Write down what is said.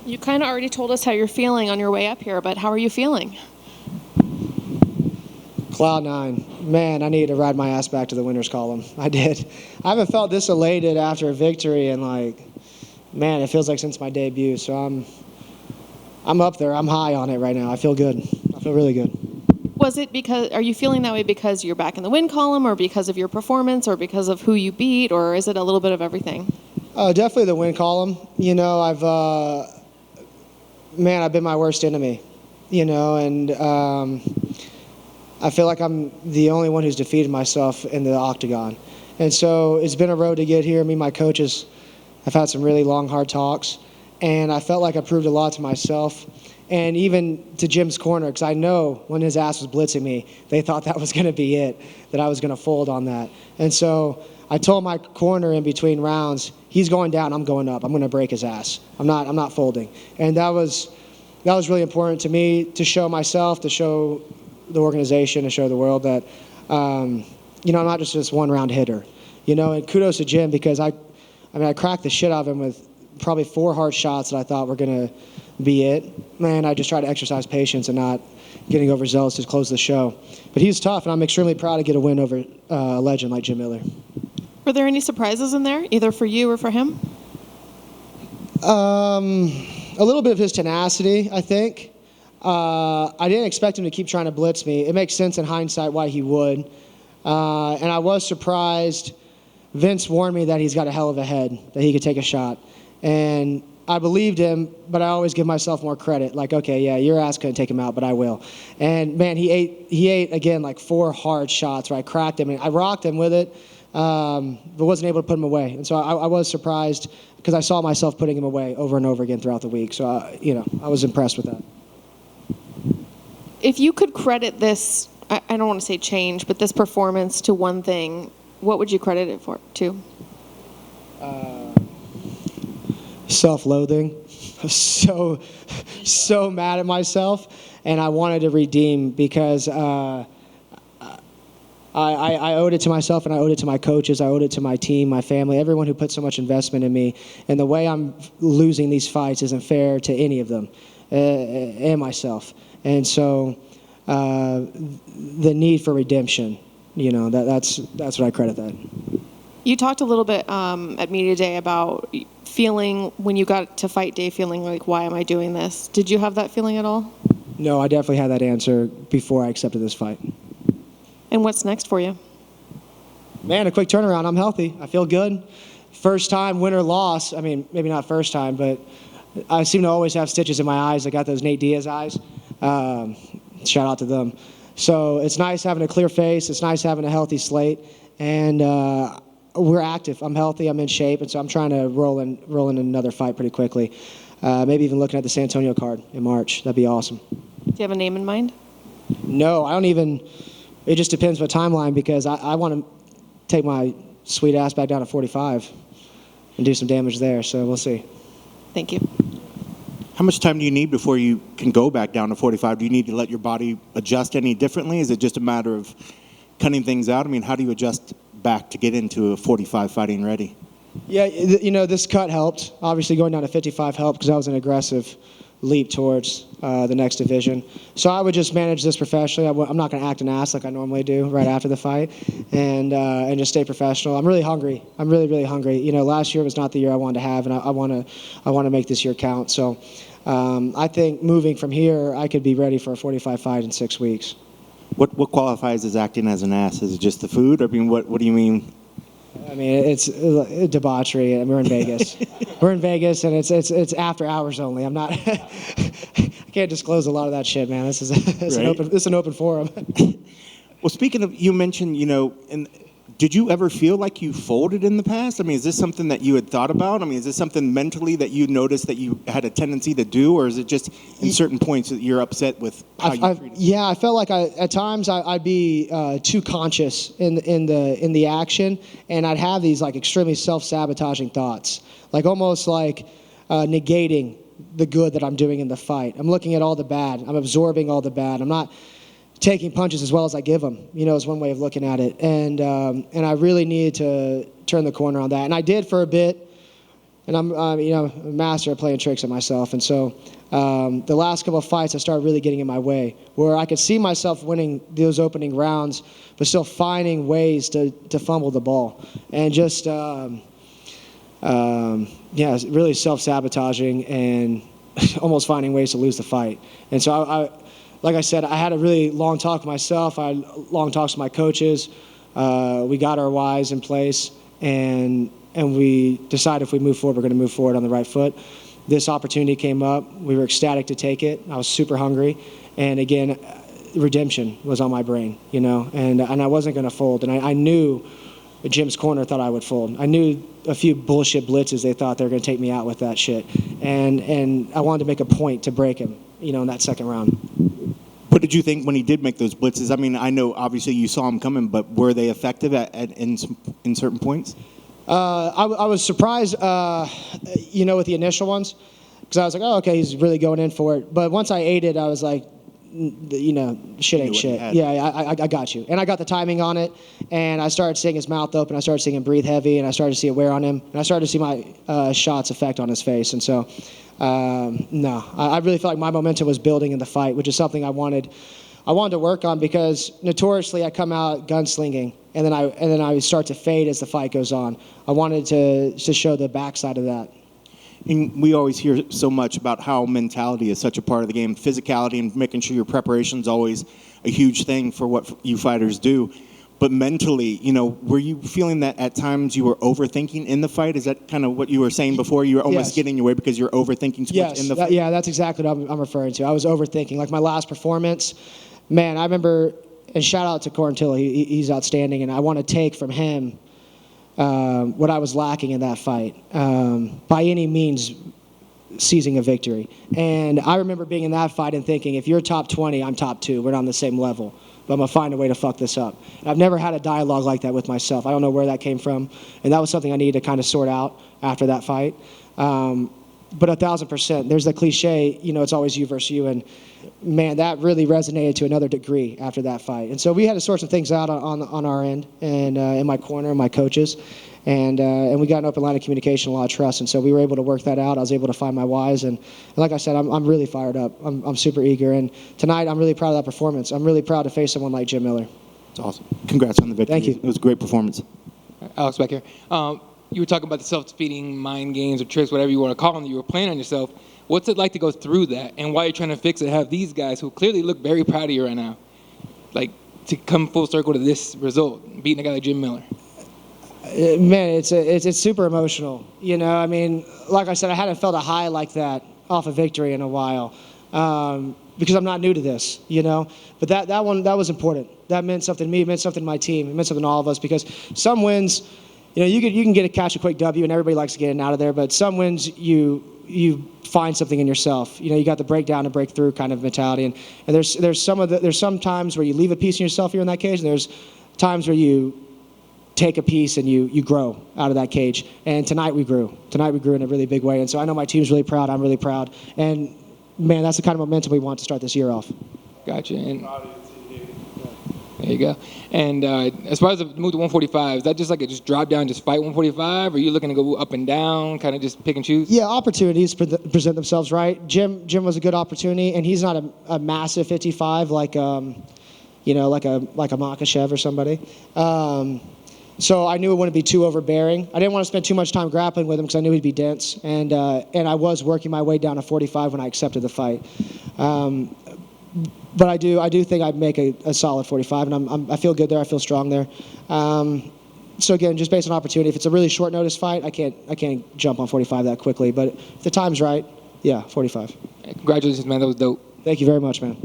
You kind of already told us how you're feeling on your way up here, but how are you feeling? Cloud nine. Man, I needed to ride my ass back to the winner's column. I did. I haven't felt this elated after a victory in man, it feels like since my debut. So I'm up there. I'm high on it right now. I feel good. I feel really good. Are you feeling that way because you're back in the win column, or because of your performance, or because of who you beat, or is it a little bit of everything? Definitely the win column. I've been my worst enemy, and I feel like I'm the only one who's defeated myself in the octagon. And so it's been a road to get here. Me and my coaches have had some really long, hard talks, and I felt like I proved a lot to myself and even to Jim's corner, because I know when his ass was blitzing me, they thought that was going to be it, that I was going to fold on that. And so I told my corner in between rounds, he's going down, I'm going up. I'm going to break his ass. I'm not folding. And that was really important to me, to show myself, to show the organization, to show the world that, I'm not just this one-round hitter. And kudos to Jim, because I cracked the shit out of him with probably 4 hard shots that I thought were going to be it. Man, I just tried to exercise patience and not getting overzealous to close the show. But he was tough, and I'm extremely proud to get a win over a legend like Jim Miller. Were there any surprises in there, either for you or for him? A little bit of his tenacity, I think. I didn't expect him to keep trying to blitz me. It makes sense in hindsight why he would. And I was surprised. Vince warned me that he's got a hell of a head, that he could take a shot. And I believed him, but I always give myself more credit. Like, okay, yeah, your ass couldn't take him out, but I will. And, man, he ate again, 4 hard shots where I cracked him. And I rocked him with it, but wasn't able to put him away. And so I was surprised because I saw myself putting him away over and over again throughout the week. So, I was impressed with that. If you could credit this, I don't want to say change, but this performance to one thing, what would you credit it to? Self-loathing. I was so mad at myself, and I wanted to redeem because I owed it to myself, and I owed it to my coaches, I owed it to my team, my family, everyone who put so much investment in me. And the way I'm losing these fights isn't fair to any of them and myself. And so the need for redemption, that's what I credit that. You talked a little bit at Media Day about feeling, when you got to fight day, feeling like, why am I doing this? Did you have that feeling at all? No, I definitely had that answer before I accepted this fight. And what's next for you? Man, a quick turnaround. I'm healthy. I feel good. First time, win or loss. I mean, maybe not first time, but I seem to always have stitches in my eyes. I got those Nate Diaz eyes. Shout out to them. So it's nice having a clear face. It's nice having a healthy slate. And we're active. I'm healthy. I'm in shape. And so I'm trying to roll in another fight pretty quickly. Maybe even looking at the San Antonio card in March. That'd be awesome. Do you have a name in mind? No, I don't even. It just depends what timeline, because I want to take my sweet ass back down to 45 and do some damage there. So we'll see. Thank you. How much time do you need before you can go back down to 45? Do you need to let your body adjust any differently? Is it just a matter of cutting things out? I mean, how do you adjust back to get into a 45 fighting ready? Yeah, this cut helped. Obviously, going down to 55 helped because that was an aggressive leap towards the next division. So I would just manage this professionally. I'm not going to act an ass like I normally do right after the fight, and just stay professional. I'm really hungry. I'm really, really hungry. Last year was not the year I wanted to have, and I want to make this year count. So I think moving from here, I could be ready for a 45 fight in 6 weeks. What qualifies as acting as an ass? Is it just the food? I mean, what do you mean? I mean, it's debauchery, and we're in Vegas. We're in Vegas, and it's after hours only. I'm not. I can't disclose a lot of that shit, man. This is an open forum. Well, speaking of, you mentioned, did you ever feel like you folded in the past? I mean, is this something that you had thought about? I mean, is this something mentally that you noticed that you had a tendency to do, or is it just in certain points that you're upset with how you treated it? Yeah, I felt like at times I'd be too conscious in the action, and I'd have these extremely self-sabotaging thoughts, almost negating the good that I'm doing in the fight. I'm looking at all the bad. I'm absorbing all the bad. I'm not taking punches as well as I give them, is one way of looking at it. And I really needed to turn the corner on that. And I did for a bit, and I'm a master at playing tricks on myself. And so the last couple of fights, I started really getting in my way, where I could see myself winning those opening rounds, but still finding ways to fumble the ball, and just really self-sabotaging and almost finding ways to lose the fight. And so I like I said, I had a really long talk with myself. I had long talks with my coaches. We got our whys in place, and we decided if we move forward, we're going to move forward on the right foot. This opportunity came up. We were ecstatic to take it. I was super hungry. And again, redemption was on my brain, and I wasn't going to fold. And I knew Jim's corner thought I would fold. I knew a few bullshit blitzes they thought they were going to take me out with that shit. And I wanted to make a point to break him, in that second round. What did you think when he did make those blitzes? I mean, I know obviously you saw him coming, but were they effective in certain points? I was surprised, with the initial ones, because I was like, oh, okay, he's really going in for it. But once I ate it, I was like, shit ain't shit. Yeah, I got you. And I got the timing on it, and I started seeing his mouth open. I started seeing him breathe heavy, and I started to see it wear on him. And I started to see my shots effect on his face. And so, I really felt like my momentum was building in the fight, which is something I wanted to work on, because notoriously I come out gunslinging, and then I start to fade as the fight goes on. I wanted to show the backside of that. And we always hear so much about how mentality is such a part of the game, physicality, and making sure your preparation is always a huge thing for what you fighters do. But mentally, were you feeling that at times you were overthinking in the fight? Is that kind of what you were saying before? You were almost getting in your way because you're overthinking too much in the fight? Yeah, that's exactly what I'm referring to. I was overthinking. Like my last performance, man, I remember, and shout out to Corntilla, he's outstanding, and I want to take from him what I was lacking in that fight, by any means seizing a victory. And I remember being in that fight and thinking, if you're top 20, I'm top 2. We're not on the same level, but I'm going to find a way to fuck this up. And I've never had a dialogue like that with myself. I don't know where that came from, and that was something I needed to kind of sort out after that fight. But 1,000%, there's the cliche, it's always you versus you, and man, that really resonated to another degree after that fight. And so we had to sort some things out on our end, and in my corner, my coaches, and we got an open line of communication, a lot of trust, and so we were able to work that out. I was able to find my whys, and like I said, I'm really fired up. I'm super eager, and tonight I'm really proud of that performance. I'm really proud to face someone like Jim Miller. It's awesome. Congrats on the victory. Thank you. It was a great performance. Alex back here. You were talking about the self-defeating mind games or tricks, whatever you want to call them, that you were playing on yourself. What's it like to go through that? And why you're trying to fix it, have these guys who clearly look very proud of you right now, like, to come full circle to this result, beating a guy like Jim Miller? Man, it's super emotional. I mean, like I said, I hadn't felt a high like that off a victory in a while, because I'm not new to this, But that was important. That meant something to me. It meant something to my team. It meant something to all of us, because some wins, you can catch a quick W, and everybody likes to get in and out of there. But some wins, you find something in yourself. You got the breakdown and breakthrough kind of mentality. And there's some times where you leave a piece in yourself here in that cage, and there's times where you take a piece and you grow out of that cage. And tonight we grew. Tonight we grew in a really big way. And so I know my team's really proud. I'm really proud. And man, that's the kind of momentum we want to start this year off. Gotcha. And there you go. And as far as the move to 145, is that just like just drop down, just fight 145? Or are you looking to go up and down, kind of just pick and choose? Yeah, opportunities present themselves, right? Jim was a good opportunity, and he's not a massive 55 like like a Makhachev or somebody. So I knew it wouldn't be too overbearing. I didn't want to spend too much time grappling with him because I knew he'd be dense, and I was working my way down to 45 when I accepted the fight. But I do think I'd make a solid 45, and I feel good there. I feel strong there. So again, just based on opportunity, if it's a really short notice fight, I can't jump on 45 that quickly. But if the time's right, yeah, 45. Hey, congratulations, man. That was dope. Thank you very much, man.